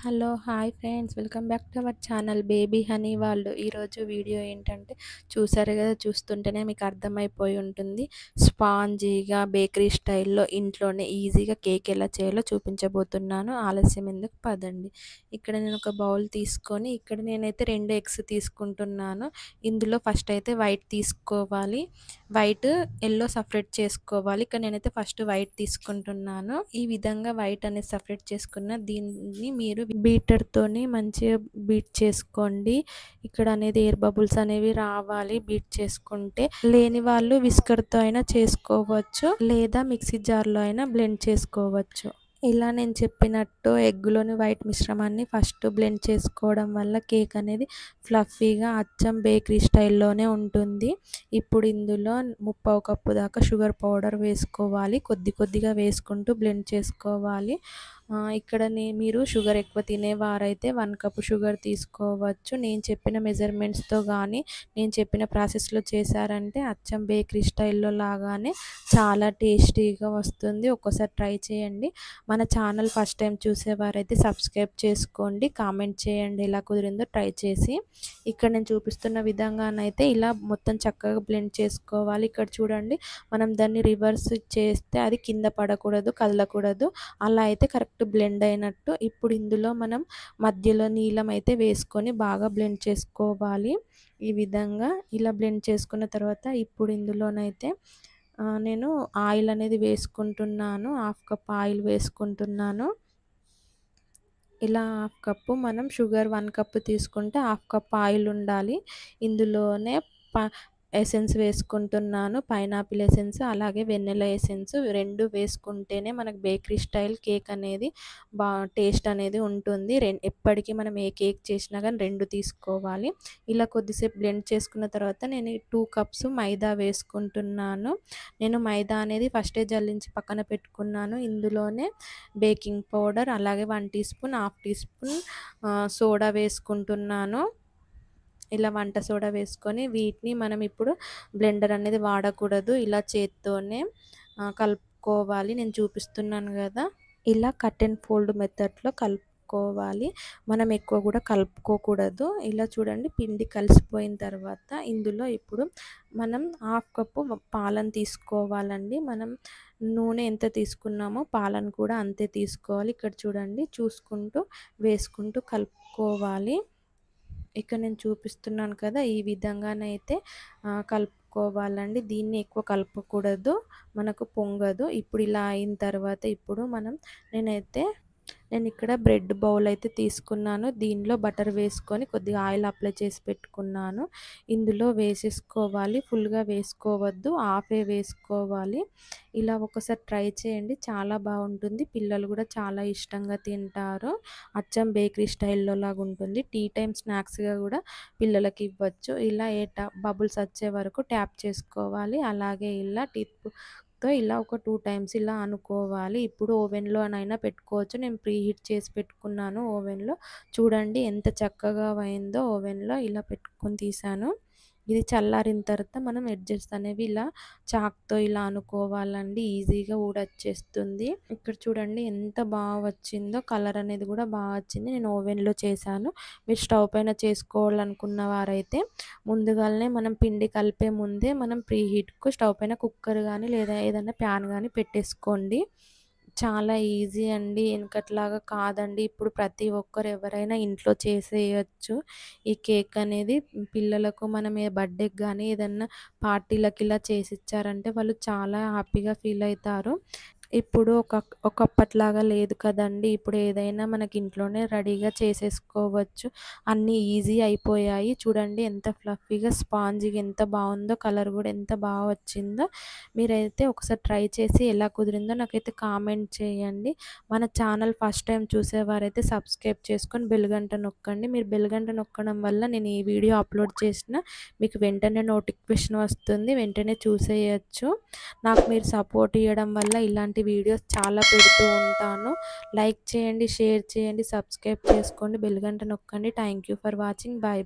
Hello! Hi friends. Welcome back to our channel baby honey world. ఈరోజు video ఏంటంటే చూసారు గదా! చూస్తుంటేనే మీకు అర్థమైపోయి ఉంటుంది. స్పాంజీగా బేకరీ స్టైల్‌లో ఇంట్లోనే ఈజీగా కేక్ ఎలా చేయాలో చూపించబోతున్నాను. ఆలస్యం ఎందుకు పదండి. ఇక్కడ నేను ఒక బౌల్ తీసుకొని ఇక్కడ నేనైతే 2 ఎగ్స్ తీసుకుంటున్నాను. ఇందులో ఫస్ట్ అయితే వైట్ తీసుకోవాలి. వైట్, యెల్లో సెపరేట్ చేసుకోవాలి. ఇక్కడ నేనైతే ఫస్ట్ వైట్ తీసుకుంటున్నాను. ఈ విధంగా వైట్ అనేది సెపరేట్ చేసుకున్న దీన్ని మీరు బీటర్‌తోని మంచిగా బీట్ చేసుకోండి. ఇక్కడ అనేది ఎయిర్ బబుల్స్ అనేవి రావాలి బీట్ చేసుకుంటే. లేని వాళ్ళు విస్కర్‌తో అయినా చేసుకోవచ్చు. లేదా మిక్సీ జార్‌లో అయినా బ్లెండ్ చేసుకోవచ్చు. ఇలా నేను చెప్పినట్టు ఎగ్‌లోని వైట్ మిశ్రమాన్ని ఫస్ట్ బ్లెండ్ చేసుకోవడం వల్ల కేక్ అనేది ఫ్లఫీగా అచ్చం బేకరీ స్టైల్‌లోనే ఉంటుంది. ఇప్పుడు ఇందులో 3/4 కప్పు దాకా షుగర్ పౌడర్ వేసుకోవాలి. కొద్ది కొద్దిగా వేసుకుంటూ బ్లెండ్ చేసుకోవాలి. ఇక్కడ మీరు షుగర్ ఎక్కువ తినేవారైతే 1 కప్ షుగర్ తీసుకోవచ్చు. నేను చెప్పిన మెజర్మెంట్స్‌తో గానీ, నేను చెప్పిన ప్రాసెస్‌లో చేశారంటే అచ్చం బేకరీ స్టైల్‌లో లాగానే చాలా టేస్టీగా వస్తుంది. ఒక్కసారి ట్రై చేయండి. మన ఛానల్ ఫస్ట్ టైం చూసేవారైతే సబ్స్క్రైబ్ చేసుకోండి. కామెంట్ చేయండి ఎలా కుదిరిందో ట్రై చేసి. ఇక్కడ నేను చూపిస్తున్న విధంగానైతే ఇలా మొత్తం చక్కగా బ్లెండ్ చేసుకోవాలి. ఇక్కడ చూడండి, మనం దాన్ని రివర్స్ చేస్తే అది కింద పడకూడదు, కదలకూడదు. అలా అయితే కరెక్ట్ బ్లెండ్ అయినట్టు. ఇప్పుడు ఇందులో మనం మధ్యలో నీలం అయితే వేసుకొని బాగా బ్లెండ్ చేసుకోవాలి. ఈ విధంగా ఇలా బ్లెండ్ చేసుకున్న తర్వాత ఇప్పుడు ఇందులోనైతే నేను ఆయిల్ అనేది వేసుకుంటున్నాను. 1/2 కప్ ఆయిల్ వేసుకుంటున్నాను. ఇలా 1/2 కప్పు మనం షుగర్ 1 కప్ తీసుకుంటే 1/2 కప్ ఆయిల్ ఉండాలి. ఇందులోనే ఎసెన్స్ వేసుకుంటున్నాను. పైనాపిల్ ఎసెన్స్ అలాగే వెనిల్లా ఎసెన్స్ 2 వేసుకుంటేనే మనకు బేకరీ స్టైల్ కేక్ అనేది టేస్ట్ అనేది ఉంటుంది. ఎప్పటికీ మనం ఏ కేక్ చేసినా కానీ 2 తీసుకోవాలి. ఇలా కొద్దిసేపు బ్లెండ్ చేసుకున్న తర్వాత నేను 2 కప్స్ మైదా వేసుకుంటున్నాను. నేను మైదా అనేది ఫస్టే జల్లించి పక్కన పెట్టుకున్నాను. ఇందులోనే బేకింగ్ పౌడర్ అలాగే 1 teaspoon, 1/2 teaspoon soda వేసుకుంటున్నాను. ఇలా వంట సోడా వేసుకొని వీటిని మనం ఇప్పుడు బ్లెండర్ అనేది వాడకూడదు. ఇలా చేత్తోనే కలుపుకోవాలి. నేను చూపిస్తున్నాను కదా! ఇలా కట్ అండ్ ఫోల్డ్ మెథడ్‌లో కలుపుకోవాలి. మనం ఎక్కువ కూడా కలుపుకోకూడదు. ఇలా చూడండి, పిండి కలిసిపోయిన తర్వాత ఇందులో ఇప్పుడు మనం 1/2 కప్పు పాలను తీసుకోవాలండి. మనం నూనె ఎంత తీసుకున్నామో పాలను కూడా అంతే తీసుకోవాలి. ఇక్కడ చూడండి, చూసుకుంటూ వేసుకుంటూ కలుపుకోవాలి. ఇక్కడ నేను చూపిస్తున్నాను కదా! ఈ విధంగానైతే కలుపుకోవాలండి. దీన్ని ఎక్కువ కలపకూడదు, మనకు పొంగదు. ఇప్పుడు ఇలా అయిన తర్వాత ఇప్పుడు నేను ఇక్కడ బ్రెడ్ బౌల్ అయితే తీసుకున్నాను. దీనిలో బటర్ వేసుకొని కొద్దిగా ఆయిల్ అప్లై చేసి పెట్టుకున్నాను. ఇందులో వేసేసుకోవాలి. ఫుల్‌గా వేసుకోవద్దు, హాఫే వేసుకోవాలి. ఇలా ఒకసారి ట్రై చేయండి, చాలా బాగుంటుంది. పిల్లలు కూడా చాలా ఇష్టంగా తింటారు. అచ్చం బేకరీ స్టైల్‌లో లాగా ఉంటుంది. టీ టైమ్ స్నాక్స్‌గా కూడా పిల్లలకి ఇవ్వచ్చు. ఇలా బబుల్స్ వచ్చే వరకు ట్యాప్ చేసుకోవాలి. అలాగే ఇలా ఇలా ఒక 2 టైమ్స్ ఇలా అనుకోవాలి. ఇప్పుడు ఓవెన్‌లోనైనా పెట్టుకోవచ్చు. నేను ప్రీ హీట్ చేసి పెట్టుకున్నాను ఓవెన్‌లో. చూడండి ఎంత చక్కగా అయిందో. ఓవెన్‌లో ఇలా పెట్టుకొని తీసాను. ఇది చల్లారిన తర్వాత మనం ఎడ్జెస్ అనేవి ఇలా చాక్‌తో ఇలా అనుకోవాలండి. ఈజీగా ఊడొచ్చేస్తుంది. ఇక్కడ చూడండి ఎంత బాగా వచ్చిందో. కలర్ అనేది కూడా బాగా వచ్చింది. నేను ఓవెన్‌లో చేశాను. మీరు స్టవ్ పైన చేసుకోవాలనుకున్న వారైతే ముందుగానే మనం పిండి కలిపే ముందే మనం ప్రీ హీట్‌కు స్టవ్ పైన కుక్కర్ కానీ లేదా ఏదైనా ప్యాన్ కానీ పెట్టేసుకోండి. చాలా ఈజీ అండి. వెనకట్లాగా కాదండి. ఇప్పుడు ప్రతి ఒక్కరు ఎవరైనా ఇంట్లో చేసేయచ్చు ఈ కేక్ అనేది. పిల్లలకు మనం ఏ బర్త్‌డేకి గానీ ఏదన్నా పార్టీలకి ఇలా చేసిచ్చారంటే వాళ్ళు చాలా హ్యాపీగా ఫీల్ అవుతారు. ఇప్పుడు ఒకప్పటిలాగా లేదు కదండీ. ఇప్పుడు ఏదైనా మనకి ఇంట్లోనే రెడీగా చేసేసుకోవచ్చు. అన్నీ ఈజీ అయిపోయాయి. చూడండి ఎంత ఫ్లఫీగా స్పాంజీగా ఎంత బాగుందో. కలర్ కూడా ఎంత బాగా వచ్చిందో. మీరైతే ఒకసారి ట్రై చేసి ఎలా కుదిరిందో నాకైతే కామెంట్ చేయండి. మన ఛానల్ ఫస్ట్ టైం చూసేవారైతే సబ్స్క్రైబ్ చేసుకొని బెల్ గంట నొక్కండి. మీరు బెల్ గంట నొక్కడం వల్ల నేను ఈ వీడియో అప్లోడ్ చేసినా మీకు వెంటనే నోటిఫికేషన్ వస్తుంది. వెంటనే చూసేయచ్చు. నాకు మీరు సపోర్ట్ ఇవ్వడం వల్ల ఇలాంటి వీడియోస్ చాలా పెడుతూ ఉంటాను. లైక్ చేయండి, షేర్ చేయండి, సబ్స్క్రైబ్ చేసుకోండి, బెల్ గంట నొక్కండి. Thank you for watching. Bye.